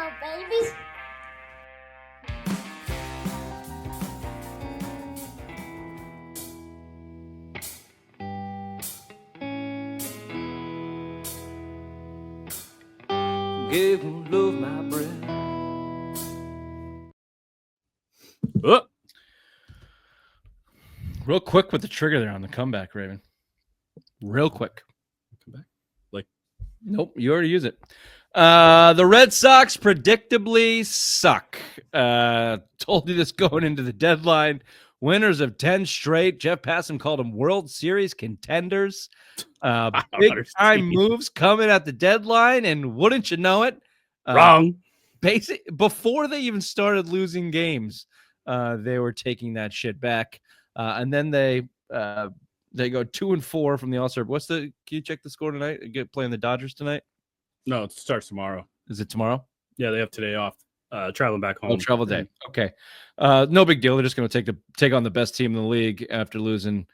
little babies. Give love my breath. Oh. Real quick with the trigger there on the comeback, Raven. Real quick. Comeback? Like, nope, you already use it. The Red Sox predictably suck. Told you this going into the deadline. Winners of 10 straight. Jeff Passan called them World Series contenders. Big time moves coming at the deadline, and wouldn't you know it? Wrong. Before they even started losing games, they were taking that shit back. And then they go 2-4 from the All-Star. Can you check the score tonight? Playing the Dodgers tonight? No, it starts tomorrow. Is it tomorrow? Yeah, they have today off. Traveling back home. Oh, travel day. Okay. No big deal. They're just going to take on the best team in the league after losing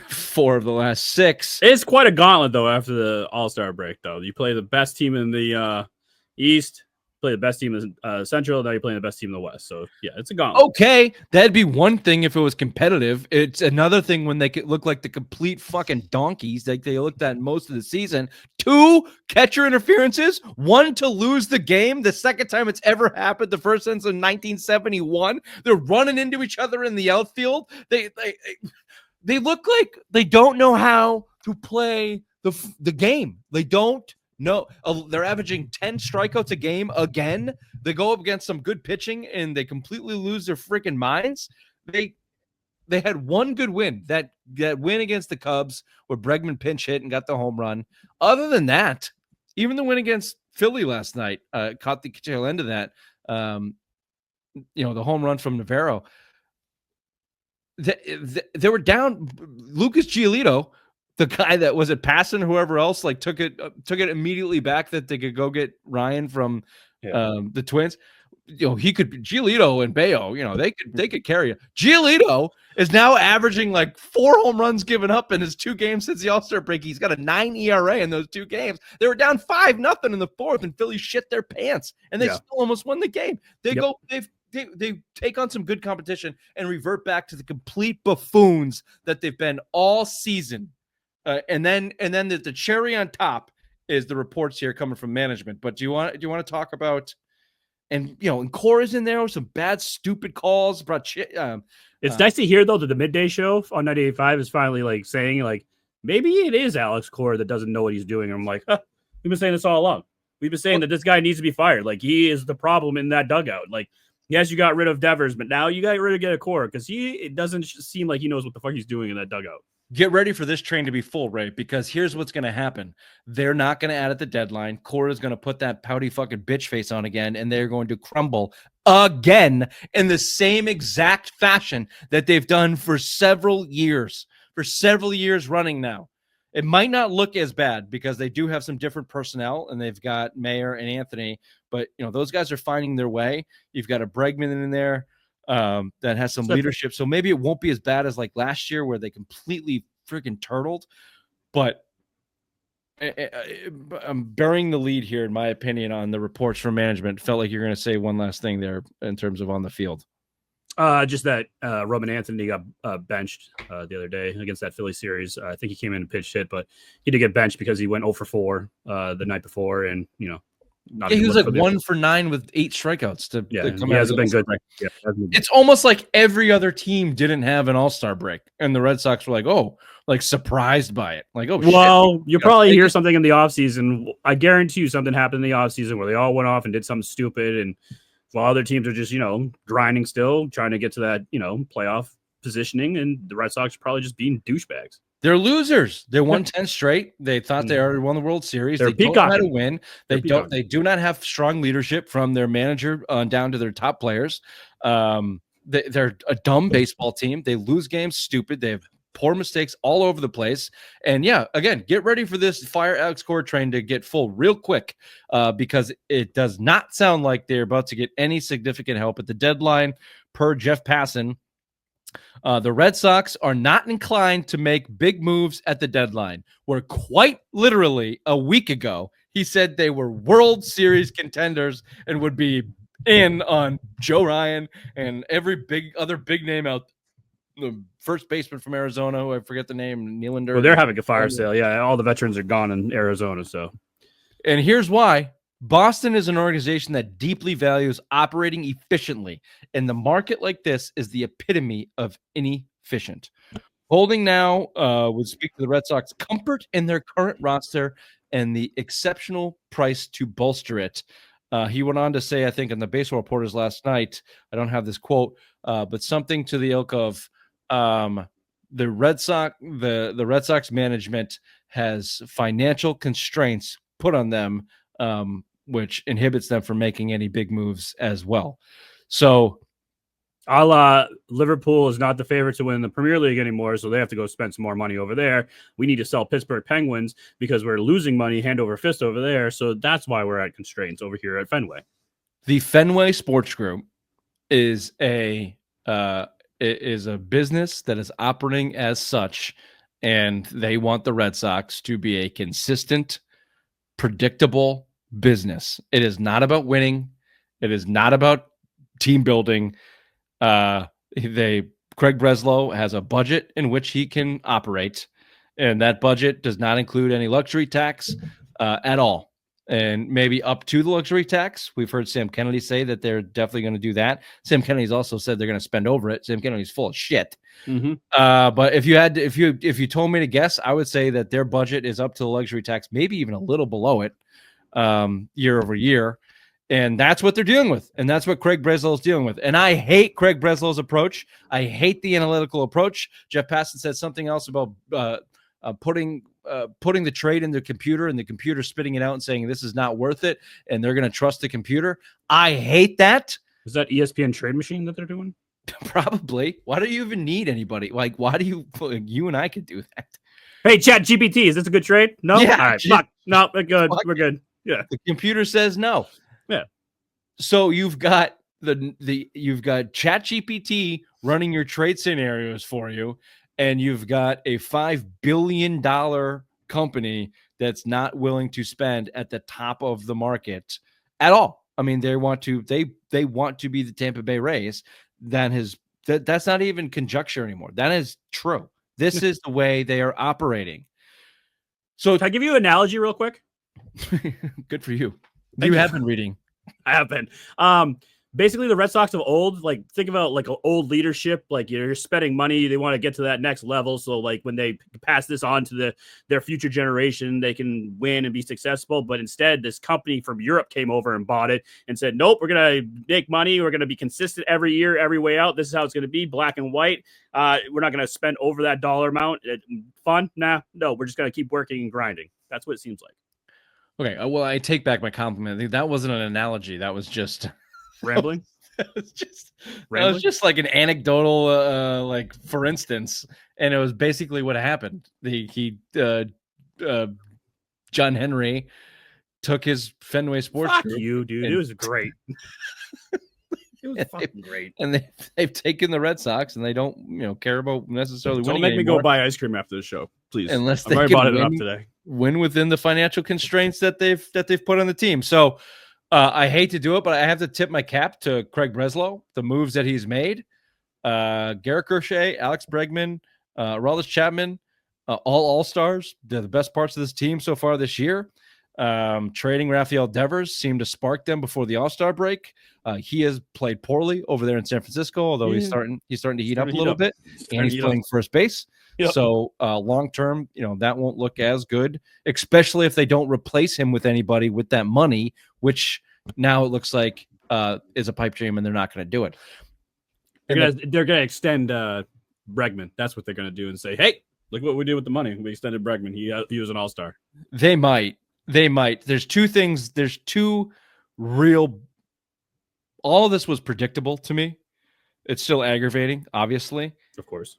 4 of the last 6. It's quite a gauntlet, though, after the All-Star break, though. You play the best team in the East, play the best team in Central, now you're playing the best team in the West. So, yeah, it's a gauntlet. Okay, that'd be one thing if it was competitive. It's another thing when they could look like the complete fucking donkeys like they looked at most of the season. 2 catcher interferences, 1 to lose the game, the second time it's ever happened, the first since in 1971. They're running into each other in the outfield. They look like they don't know how to play the game. They don't. No, they're averaging 10 strikeouts a game again. They go up against some good pitching and they completely lose their freaking minds. They had one good win, that win against the Cubs where Bregman pinch hit and got the home run. Other than that, even the win against Philly last night caught the tail end of that. The home run from Navarro. They were down. Lucas Giolito, the guy that was at Passan, whoever else, like took it immediately back that they could go get Ryan from the Twins. He could Giolito and Bayo. They could carry it. Giolito is now averaging like 4 home runs given up in his 2 games since the All-Star break. He's got a 9 ERA in those 2 games. They were down 5-0 in the 4th, and Philly shit their pants, and they still almost won the game. They take on some good competition and revert back to the complete buffoons that they've been all season. And then the cherry on top is the reports here coming from management. But do you want to talk about, and Cora's in there with some bad, stupid calls. It's nice to hear, though, that the midday show on 98.5 is finally like saying like maybe it is Alex Cora that doesn't know what he's doing. And I'm like, we've been saying this all along. We've been saying that this guy needs to be fired. Like, he is the problem in that dugout. Like, yes, you got rid of Devers, but now you got rid of Cora because it doesn't seem like he knows what the fuck he's doing in that dugout. Get ready for this train to be full, Ray, because here's what's going to happen. They're not going to add at the deadline. Cora's going to put that pouty fucking bitch face on again, and they're going to crumble again in the same exact fashion that they've done for several years running now. It might not look as bad because they do have some different personnel, and they've got Mayer and Anthony, but those guys are finding their way. You've got a Bregman in there that has some leadership. So maybe it won't be as bad as like last year where they completely freaking turtled. But I'm burying the lead here, in my opinion, on the reports from management. Felt like you're going to say one last thing there in terms of on the field. Just that Roman Anthony got benched the other day against that Philly series. I think he came in and pitched hit, but he did get benched because he went 0 for 4 the night before, and he was like 1 for 9 with 8 strikeouts. He hasn't been good. Yeah, it's almost like every other team didn't have an All-Star break, and the Red Sox were like, surprised by it. Like, well, shit, you probably hear something in the offseason. I guarantee you something happened in the offseason where they all went off and did something stupid, and while other teams are just, grinding still, trying to get to that, playoff positioning, and the Red Sox are probably just being douchebags. They're losers. They won 10 straight. They thought they already won the World Series. They don't know how to win. They do not have strong leadership from their manager down to their top players. They're a dumb baseball team. They lose games stupid. They have poor mistakes all over the place. And again, get ready for this fire Alex Cora train to get full real quick because it does not sound like they're about to get any significant help at the deadline per Jeff Passan. The Red Sox are not inclined to make big moves at the deadline, where quite literally a week ago, He said they were World Series contenders and would be in on Joe Ryan and every other big name out. The first baseman from Arizona, who I forget the name, Nylander. Well, they're having a fire sale. Yeah, all the veterans are gone in Arizona. So, and here's why. Boston is an organization that deeply values operating efficiently, and the market like this is the epitome of inefficient. Holding now would speak to the Red Sox comfort in their current roster and the exceptional price to bolster it. He went on to say, I think in the Baseball Reporters last night, I don't have this quote, but something to the ilk of the Red Sox management has financial constraints put on them, which inhibits them from making any big moves as well. So, Liverpool is not the favorite to win the Premier League anymore, so they have to go spend some more money over there. We need to sell Pittsburgh Penguins because we're losing money hand over fist over there. So that's why we're at constraints over here at Fenway. The Fenway Sports Group is a business that is operating as such, and they want the Red Sox to be a consistent, predictable business. It is not about winning. It is not about team building. Craig Breslow has a budget in which he can operate, and that budget does not include any luxury tax at all. And maybe up to the luxury tax. We've heard Sam Kennedy say that they're definitely going to do that. Sam Kennedy's also said they're going to spend over it. Sam Kennedy's full of shit. Mm-hmm. But if you told me to guess, I would say that their budget is up to the luxury tax, maybe even a little below it, year over year. And that's what they're dealing with. And that's what Craig Breslow is dealing with. And I hate Craig Breslow's approach. I hate the analytical approach. Jeff Passan said something else about putting the trade in the computer and the computer spitting it out and saying this is not worth it. And they're going to trust the computer. I hate that. Is that ESPN trade machine that they're doing? Probably. Why do you even need anybody? Like, why do you and I could do that? Hey, Chat GPT, is this a good trade? No? Yeah, All right. Fuck. No, we're good. We're good. Yeah. The computer says no. Yeah. So you've got you've got ChatGPT running your trade scenarios for you, and you've got a $5 billion company that's not willing to spend at the top of the market at all. I mean, they want to be the Tampa Bay Rays. That's not even conjecture anymore. That is true. This is the way they are operating. So can I give you an analogy real quick? Good for you. Thank You you. have been reading. I have been. Basically, the Red Sox of old, like, think about like an old leadership, like you're spending money. They want to get to that next level. So like when they pass this on to their future generation, they can win and be successful. But instead, this company from Europe came over and bought it and said, nope, we're going to make money. We're going to be consistent every year, every way out. This is how it's going to be, black and white. We're not going to spend over that dollar amount. Fun? Nah, no, we're just going to keep working and grinding. That's what it seems like. Okay, well, I take back my compliment. I think that wasn't an analogy. That was just rambling. That was just like an anecdotal, like for instance, and it was basically what happened. John Henry took his Fenway Sports Fuck Group. You, dude. It was great. It was fucking great. And they've taken the Red Sox, and they don't care about necessarily winning. Don't make anymore. me go buy ice cream after the show, please. Unless I've already bought it enough today. Win within the financial constraints that they've put on the team. So I hate to do it, but I have to tip my cap to Craig Breslow, the moves that he's made. Garrett Crochet, Alex Bregman, Aroldis Chapman, all-stars. They're the best parts of this team so far this year. Trading Rafael Devers seemed to spark them before the All-Star break. He has played poorly over there in San Francisco, although he's starting to heat up a little bit, and he's playing first base. Yep. So long term, that won't look as good, especially if they don't replace him with anybody with that money, which now it looks like is a pipe dream, and they're not going to do it. They're going to extend Bregman. That's what they're going to do and say, hey, look what we did with the money. We extended Bregman. He was an all-star. They might. There's two things. There's two real. All of this was predictable to me. It's still aggravating, obviously. Of course.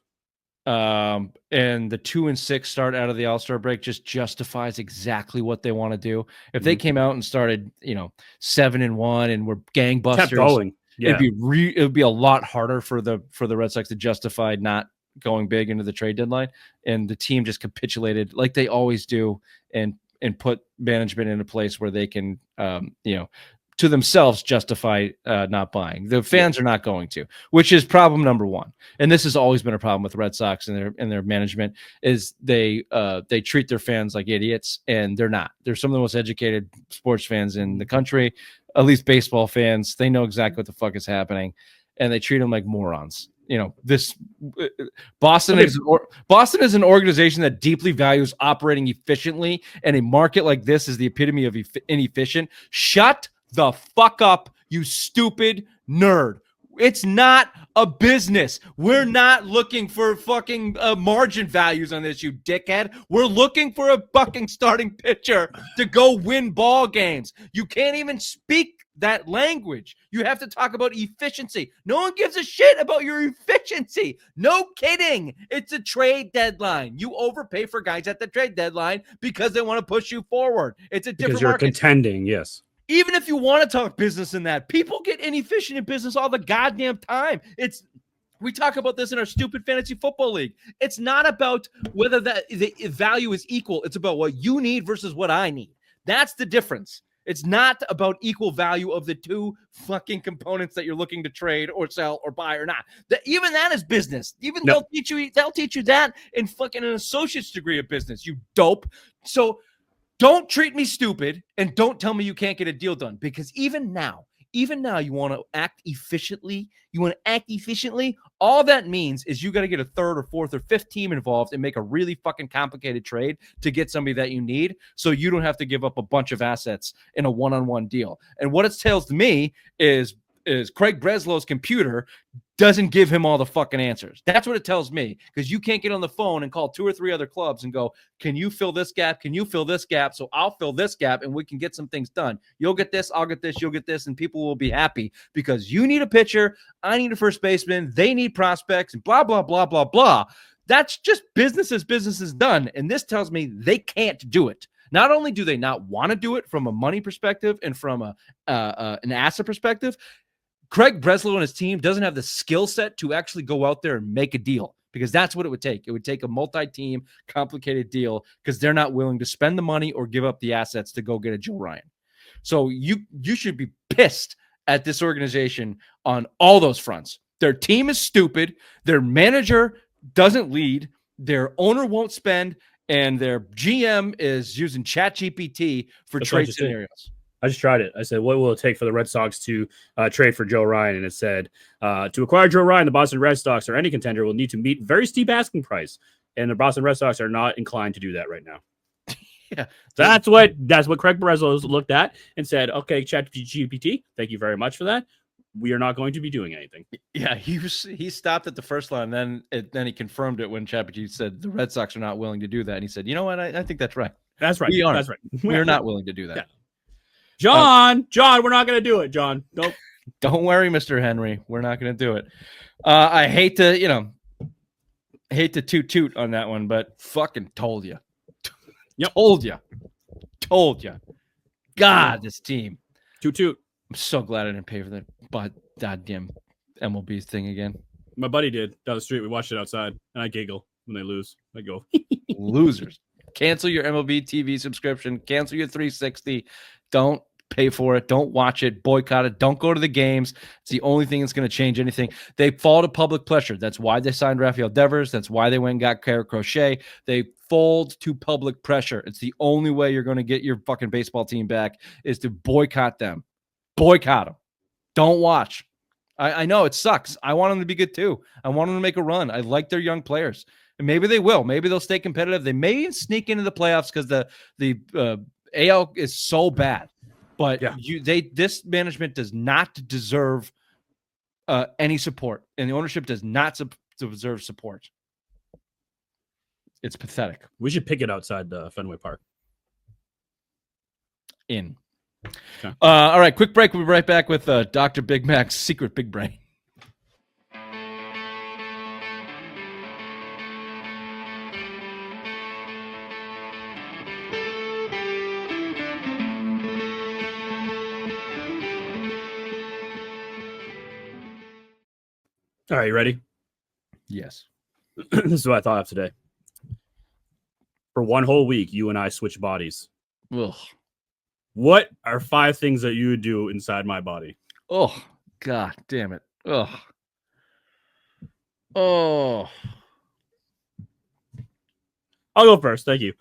And the 2-6 start out of the All-Star break just justifies exactly what they want to do. If they came out and started, 7-1 and were gangbusters, kept going. Yeah. It would be a lot harder for the Red Sox to justify not going big into the trade deadline. And the team just capitulated like they always do and and put management in a place where they can, to themselves justify not buying. The fans are not going to, which is problem number one. And this has always been a problem with the Red Sox and their management is they treat their fans like idiots, and they're not. They're some of the most educated sports fans in the country, at least baseball fans. They know exactly what the fuck is happening, and they treat them like morons. Boston is an organization that deeply values operating efficiently, and a market like this is the epitome of inefficient. Shut the fuck up, you stupid nerd. It's not a business. We're not looking for fucking margin values on this, you dickhead. We're looking for a fucking starting pitcher to go win ball games. You can't even speak that language. You have to talk about efficiency. No one gives a shit about your efficiency. No kidding. It's a trade deadline. You overpay for guys at the trade deadline because they want to push you forward. It's a different because you're market. contending. Yes. Even if you want to talk business in that, people get inefficient in business all the goddamn time. We talk about this in our stupid fantasy football league. It's not about whether the value is equal. It's about what you need versus what I need. That's the difference. It's not about equal value of the two fucking components that you're looking to trade or sell or buy or not. Even that is business. They'll teach you that in fucking an associate's degree of business, you dope. So don't treat me stupid and don't tell me you can't get a deal done, because even now you want to act efficiently. All that means is you got to get a third or fourth or fifth team involved and make a really fucking complicated trade to get somebody that you need, so you don't have to give up a bunch of assets in a one-on-one deal. And what it tells me is Craig Breslow's computer doesn't give him all the fucking answers. That's what it tells me, because you can't get on the phone and call 2 or 3 other clubs and go, can you fill this gap? Can you fill this gap? So I'll fill this gap and we can get some things done. You'll get this, I'll get this, you'll get this, and people will be happy because you need a pitcher, I need a first baseman, they need prospects, and blah, blah, blah, blah, blah. That's just business as business is done. And this tells me they can't do it. Not only do they not want to do it from a money perspective and from an asset perspective, Craig Breslow and his team doesn't have the skill set to actually go out there and make a deal, because that's what it would take. It would take a multi-team, complicated deal, because they're not willing to spend the money or give up the assets to go get a Joe Ryan. So you should be pissed at this organization on all those fronts. Their team is stupid. Their manager doesn't lead. Their owner won't spend, and their GM is using ChatGPT for trade scenarios. I just tried it. I said, what will it take for the Red Sox to trade for Joe Ryan? And it said, to acquire Joe Ryan, the Boston Red Sox or any contender will need to meet very steep asking price. And the Boston Red Sox are not inclined to do that right now. Yeah, that's what Craig Breslow looked at and said, okay, ChatGPT, thank you very much for that. We are not going to be doing anything. Yeah, he stopped at the first line, then he confirmed it when ChatGPT said the Red Sox are not willing to do that. And he said, you know what? I think that's right. That's right. That's right. We're not willing to do that. Yeah. John, we're not going to do it, John. Nope. Don't worry, Mr. Henry. We're not going to do it. I hate to toot on that one, but fucking told you. Yep. Told you. God, this team. Toot. I'm so glad I didn't pay for that goddamn MLB thing again. My buddy did down the street. We watched it outside, and I giggle when they lose. I go, losers. Cancel your MLB TV subscription. Cancel your 360. Don't pay for it. Don't watch it. Boycott it. Don't go to the games. It's the only thing that's going to change anything. They fall to public pressure. That's why they signed Rafael Devers. That's why they went and got Kyrie Crochet. They fold to public pressure. It's the only way you're going to get your fucking baseball team back is to boycott them. Boycott them. Don't watch. I know it sucks. I want them to be good too. I want them to make a run. I like their young players. And maybe they will. Maybe they'll stay competitive. They may sneak into the playoffs because the AL is so bad. But this management does not deserve any support, and the ownership does not deserve support. It's pathetic. We should pick it outside Fenway Park. Okay. All right, quick break. We'll be right back with Dr. Big Mac's secret big brain. All right, you ready? Yes. This is what I thought of today. For one whole week, you and I switched bodies. Ugh. What are 5 things that you would do inside my body? Oh, God damn it. Ugh. Oh. I'll go first. Thank you.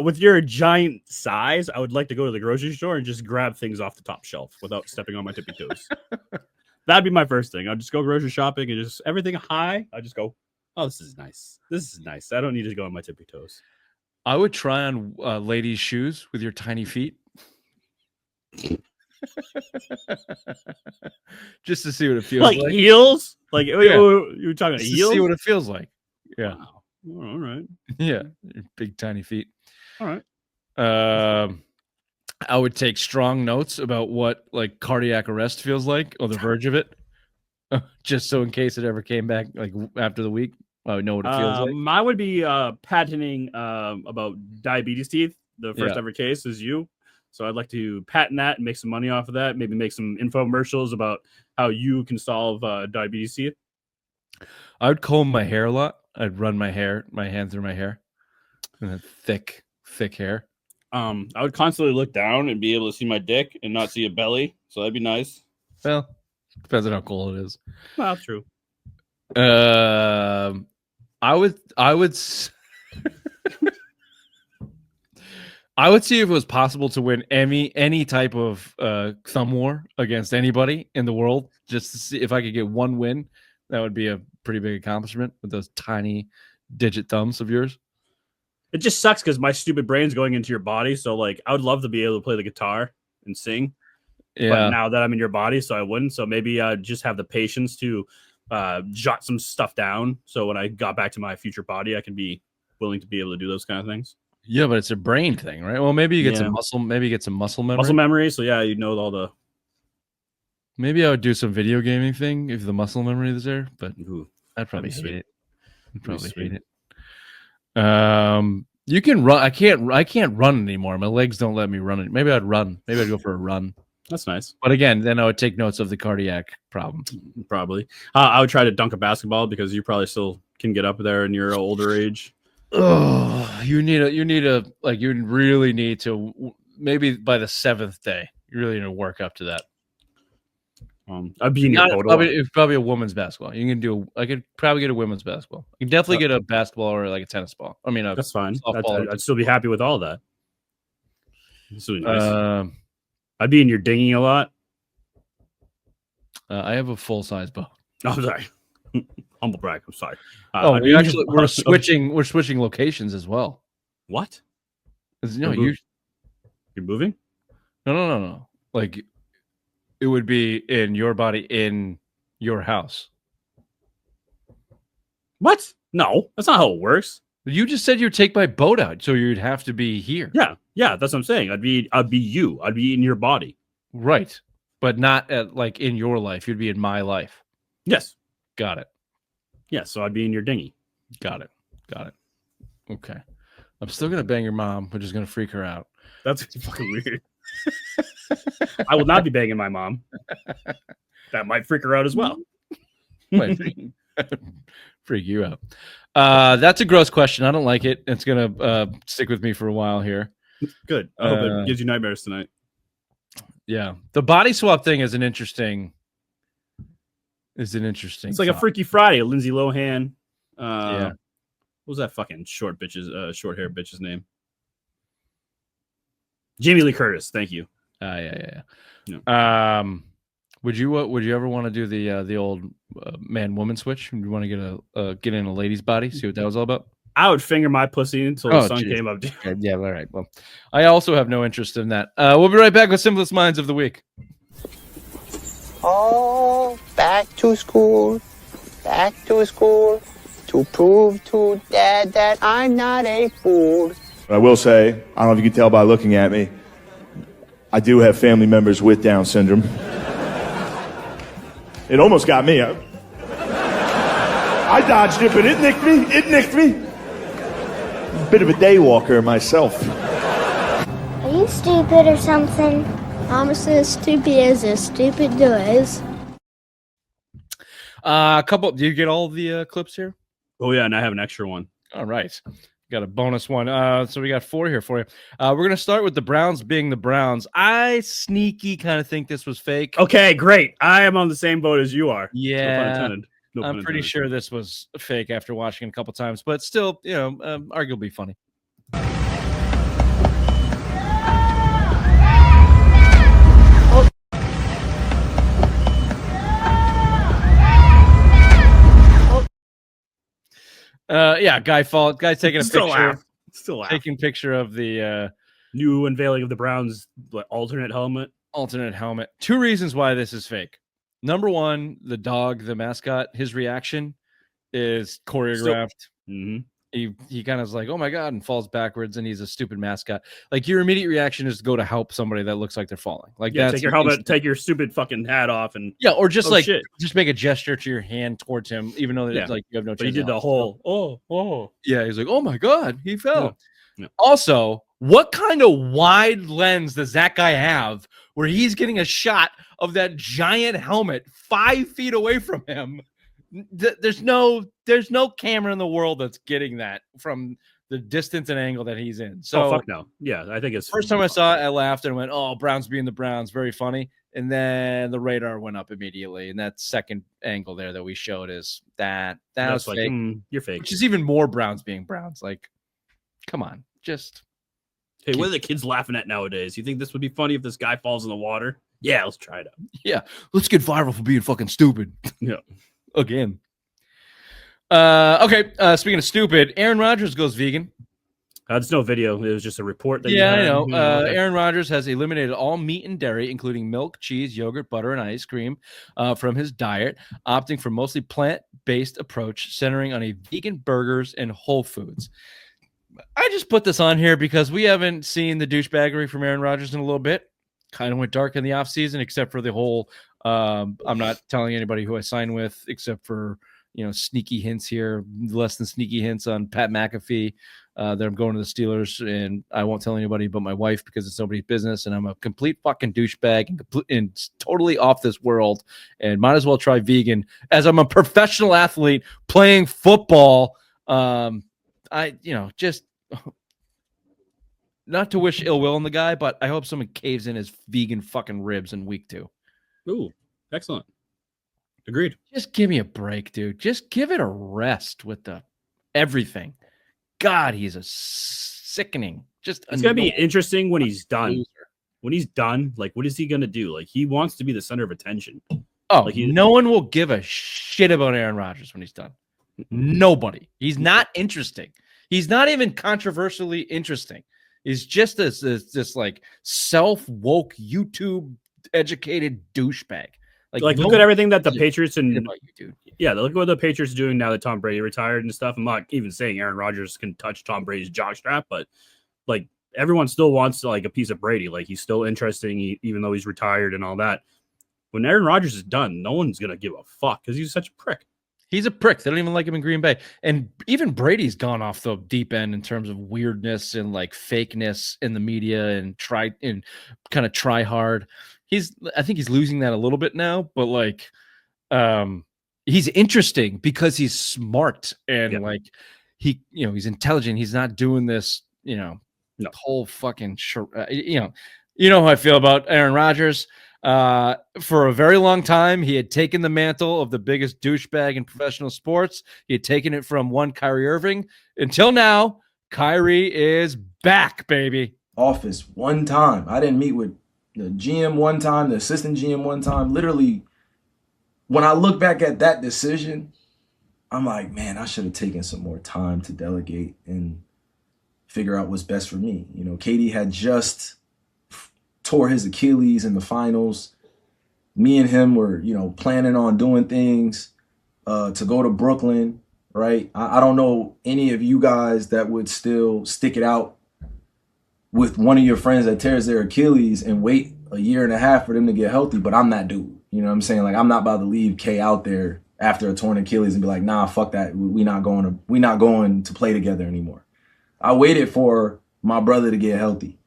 With your giant size, I would like to go to the grocery store and just grab things off the top shelf without stepping on my tippy toes. That'd be my first thing. I'll just go grocery shopping and just everything high. I just go, oh, this is nice. This is nice. I don't need to go on my tippy toes. I would try on ladies' shoes with your tiny feet. Just to see what it feels Like like. heels? Like Yeah. you were talking Just heels? to see what it feels like. Yeah. Wow. All right. Yeah. Big tiny feet. All right. I would take strong notes about what like cardiac arrest feels like or the verge of it. Just so in case it ever came back like after the week, I would know what it feels like. Mine would be patenting about diabetes teeth. The first ever case is you. So I'd like to patent that and make some money off of that. Maybe make some infomercials about how you can solve diabetes teeth. I would comb my hair a lot. I'd run my hand through my hair. And then thick hair. I would constantly look down and be able to see my dick and not see a belly. So that'd be nice. Well, depends on how cool it is. Well, true. I would I would see if it was possible to win any type of thumb war against anybody in the world, just to see if I could get one win. That would be a pretty big accomplishment with those tiny digit thumbs of yours. It just sucks because my stupid brain's going into your body. So like, I would love to be able to play the guitar and sing. Yeah. But now that I'm in your body, so I wouldn't. So maybe I'd just have the patience to jot some stuff down. So when I got back to my future body, I can be willing to be able to do those kind of things. Yeah, but it's a brain thing, right? Well, maybe you get some muscle. Maybe you get some muscle memory. Muscle memory. So yeah, you know all the. Maybe I would do some video gaming thing if the muscle memory is there, but I'd probably hate it. I'd probably hate it. You can run. I can't run anymore. My legs don't let me run it. Maybe I'd run. Maybe I'd go for a run. That's nice. But again, then I would take notes of the cardiac problem. Probably. I would try to dunk a basketball because you probably still can get up there in your older age. Oh, you really need to, maybe by the 7th day, you really need to work up to that. I'd be in your photo. It's probably a women's basketball. I could probably get a women's basketball. You can definitely get a basketball or like a tennis ball. I mean, that's fine. Softball. I'd still be happy with all that. Nice. I'd be in your dinghy a lot. I have a full size boat. Oh, I'm sorry. Humble brag. I'm sorry. We're switching locations as well. What? No, you're moving? No. Like it would be in your body in your house. What? No, that's not how it works. You just said you'd take my boat out, so you'd have to be here. Yeah, that's what I'm saying. I'd be you. I'd be in your body. Right. But not like in your life. You'd be in my life. Yes. Got it. Yeah, so I'd be in your dinghy. Got it. Okay. I'm still gonna bang your mom, which is gonna freak her out. That's fucking weird. I will not be banging my mom. That might freak her out as well. Might freak you out. That's a gross question. I don't like it. It's gonna stick with me for a while here. Good. I hope it gives you nightmares tonight. Yeah, the body swap thing is an interesting. It's like a Freaky Friday. Lindsay Lohan. Yeah. What was that fucking short hair bitch's name? Jamie Lee Curtis. Thank you. Yeah. Would you ever want to do the old man woman switch? Would you want to get in a lady's body? See what that was all about? I would finger my pussy until the sun came up. Yeah, all right. Well, I also have no interest in that. We'll be right back with Simplest Minds of the Week. Oh, back to school to prove to Dad that I'm not a fool. But I will say, I don't know if you can tell by looking at me, I do have family members with Down syndrome. It almost got me. I dodged it, but it nicked me. Bit of a day walker myself. Are you stupid or something? I'm as stupid as stupid does. Do you get all the clips here? Oh yeah, and I have an extra one. All right. Got a bonus one. So we got 4 here for you. We're going to start with the Browns being the Browns. I sneaky kind of think this was fake. Okay, great. I am on the same boat as you are. Yeah. No pun intended. No pun I'm pretty intended. sure this was fake after watching it a couple times, but still, arguably funny. Guy's taking a Still picture. laugh. Still laugh. Taking picture of the New unveiling of the Browns alternate helmet. 2 reasons why this is fake. Number 1, the dog, the mascot, his reaction is choreographed. He kind of is like, oh my God, and falls backwards, and he's a stupid mascot. Like, your immediate reaction is to go to help somebody that looks like they're falling. Like, Yeah, that's take your helmet, take your stupid fucking hat off, and or just shit. just make a gesture to your hand towards him, even though like you have no chance. But he did the whole Yeah, he's like, oh my God, he fell. Yeah. Also, what kind of wide lens does that guy have where he's getting a shot of that giant helmet 5 feet away from him? There's no camera in the world that's getting that from the distance and angle that he's in. So fuck no. Yeah, I think it's first time I saw it, I laughed and went, "Oh, Browns being the Browns, very funny." And then the radar went up immediately, and that second angle there that we showed is that was like fake. You're fake. Which is even more Browns being Browns. Like, come on, just hey, what are the kids laughing at nowadays? You think this would be funny if this guy falls in the water? Yeah, let's try it out. Yeah, let's get viral for being fucking stupid. Yeah. Again. Okay. Speaking of stupid, Aaron Rodgers goes vegan. There's no video. It was just a report. That I know. Aaron Rodgers has eliminated all meat and dairy, including milk, cheese, yogurt, butter, and ice cream from his diet, opting for mostly plant-based approach centering on a vegan burgers and whole foods. I just put this on here because we haven't seen the douchebaggery from Aaron Rodgers in a little bit. Kind of went dark in the offseason, except for the whole I'm not telling anybody who I signed with, except for sneaky hints here, less than sneaky hints on Pat McAfee that I'm going to the Steelers, and I won't tell anybody but my wife because it's nobody's business, and I'm a complete fucking douchebag and totally off this world, and might as well try vegan as I'm a professional athlete playing football. Just not to wish ill will on the guy, but I hope someone caves in his vegan fucking ribs in week 2. Ooh, excellent. Agreed. Just give me a break, dude. Just give it a rest with the everything. God, he's a sickening. It's gonna be interesting when he's done. Loser. When he's done, like, what is he gonna do? Like, he wants to be the center of attention. Oh, like no one will give a shit about Aaron Rodgers when he's done. Nobody. He's not interesting. He's not even controversially interesting. He's just this like self-woke YouTube educated douchebag. Like look at everything that the Patriots and look at what the Patriots are doing now that Tom Brady retired and stuff. I'm not even saying Aaron Rodgers can touch Tom Brady's jockstrap, but like everyone still wants like a piece of Brady. Like, he's still interesting, even though he's retired and all that. When Aaron Rodgers is done, no one's gonna give a fuck because he's such a prick. He's a prick. They don't even like him in Green Bay. And even Brady's gone off the deep end in terms of weirdness and like fakeness in the media and kind of try hard. I think he's losing that a little bit now, but like he's interesting because he's smart and like he's intelligent. He's not doing this, whole fucking you know how I feel about Aaron Rodgers. For a very long time, he had taken the mantle of the biggest douchebag in professional sports. He had taken it from one Kyrie Irving. Until now, Kyrie is back, baby. Office one time. I didn't meet with the GM one time, the assistant GM one time. Literally, when I look back at that decision, I'm like, man, I should have taken some more time to delegate and figure out what's best for me. Katie had just tore his Achilles in the finals. Me and him were, planning on doing things to go to Brooklyn, right? I don't know any of you guys that would still stick it out with one of your friends that tears their Achilles and wait a year and a half for them to get healthy, but I'm that dude. You know what I'm saying? Like, I'm not about to leave K out there after a torn Achilles and be like, nah, fuck that. We're not going to play together anymore. I waited for my brother to get healthy.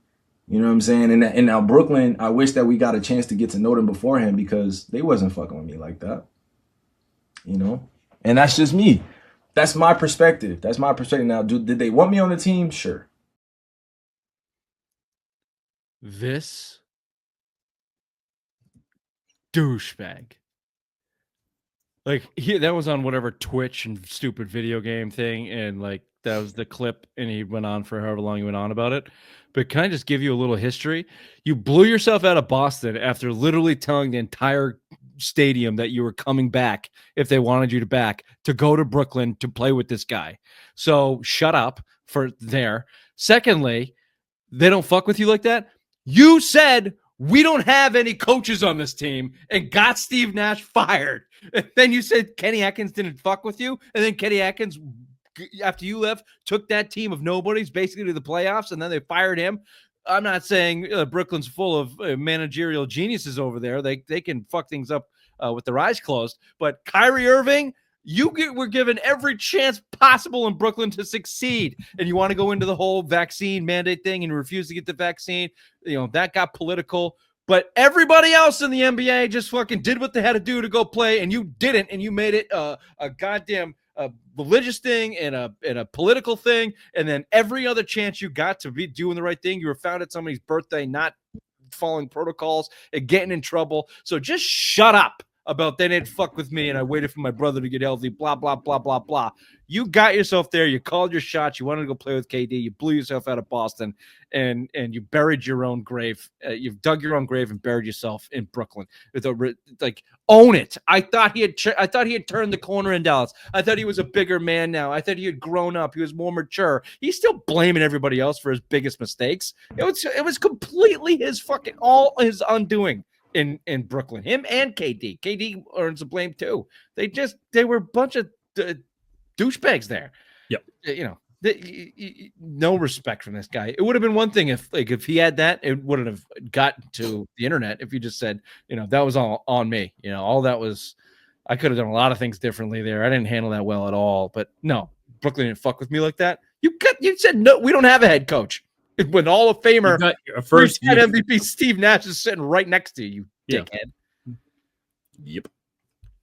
You know what I'm saying? And now Brooklyn, I wish that we got a chance to get to know them beforehand because they wasn't fucking with me like that. And that's just me. That's my perspective. Now, did they want me on the team? Sure. This douchebag. Like that was on whatever Twitch and stupid video game thing, and like that was the clip, and he went on for however long he went on about it. But can I just give you a little history? You blew yourself out of Boston after literally telling the entire stadium that you were coming back if they wanted you to back to go to Brooklyn to play with this guy. So shut up for there. Secondly, they don't fuck with you like that. You said we don't have any coaches on this team and got Steve Nash fired. And then you said Kenny Atkins didn't fuck with you. And then Kenny Atkins, after you left, took that team of nobodies basically to the playoffs, and then they fired him. I'm not saying Brooklyn's full of managerial geniuses over there. They can fuck things up with their eyes closed. But Kyrie Irving, were given every chance possible in Brooklyn to succeed. And you want to go into the whole vaccine mandate thing and you refuse to get the vaccine. You know, that got political. But everybody else in the NBA just fucking did what they had to do to go play, and you didn't, and you made it a goddamn religious thing and a political thing. And then every other chance you got to be doing the right thing, you were found at somebody's birthday, not following protocols and getting in trouble. So just shut up about they didn't fuck with me and I waited for my brother to get healthy, blah, blah, blah, blah, blah. You got yourself there. You called your shots. You wanted to go play with KD. You blew yourself out of Boston, and you buried your own grave. You've dug your own grave and buried yourself in Brooklyn. Like, own it. I thought he had turned the corner in Dallas. I thought he was a bigger man now. I thought he had grown up. He was more mature. He's still blaming everybody else for his biggest mistakes. It was completely all his undoing. In Brooklyn, him and KD. KD earns the blame too. They were a bunch of douchebags there. Yep. You know, no respect from this guy. It would have been one thing if he had that, it wouldn't have gotten to the internet. If you just said, you know, that was all on me. You know, all that was, I could have done a lot of things differently there. I didn't handle that well at all. But no, Brooklyn didn't fuck with me like that. You said no. We don't have a head coach. When Hall of Famer, first MVP Steve Nash is sitting right next to you, dickhead. Yep.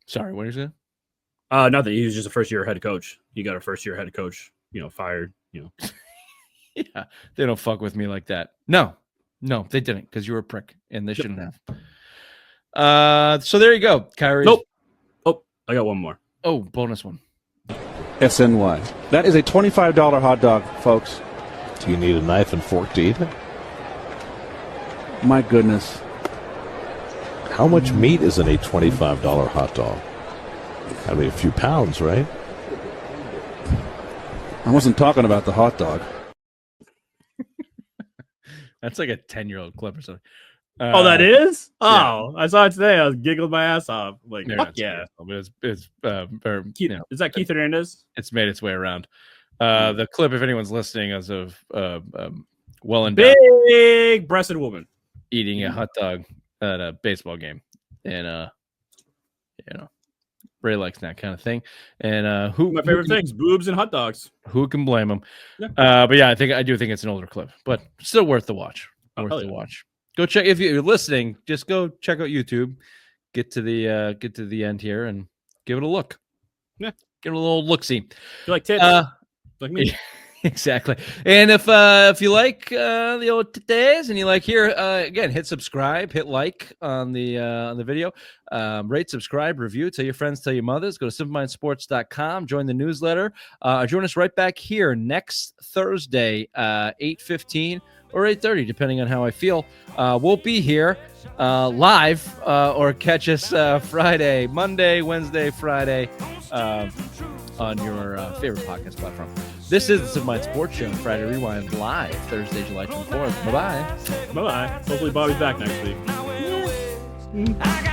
Sorry, what are you saying? Nothing. He was just a first-year head coach. You got a first-year head coach, fired. Yeah, they don't fuck with me like that. No, they didn't, because you were a prick, and they shouldn't have. So there you go, Kyrie. Nope. Oh, I got one more. Oh, bonus one. SNY. That is a $25 hot dog, folks. Do you need a knife and fork to eat it? My goodness. How much meat is in a $25 hot dog? I mean, a few pounds, right? I wasn't talking about the hot dog. That's like a 10-year-old clip or something. Oh, that is? Yeah. Oh, I saw it today. I was giggling my ass off. Like, Fuck yeah. But it's Keith, Is that Keith Hernandez? It's made its way around. The clip, if anyone's listening, is of well endowed big-breasted woman eating a hot dog at a baseball game, and Ray likes that kind of thing. And my favorite things: boobs and hot dogs. Who can blame him? Yeah. But yeah, I do think it's an older clip, but still worth the watch. Watch. Go check if you're listening. Just go check out YouTube. Get to the end here and give it a look. Yeah, give it a little look-see. You like tits? Like me. Exactly. And if you like the old today's and you like here again, hit subscribe, hit like on the video, rate, subscribe, review, tell your friends, tell your mothers. Go to simplemindsports.com, join the newsletter. Join us right back here next Thursday, 8:15 or 8:30, depending on how I feel. We'll be here live, or catch us Monday, Wednesday, Friday. On your favorite podcast platform. This is the Simple Mind Sports Show, Friday Rewind, live Thursday, July 24th. Bye-bye. Bye-bye. Hopefully Bobby's back next week.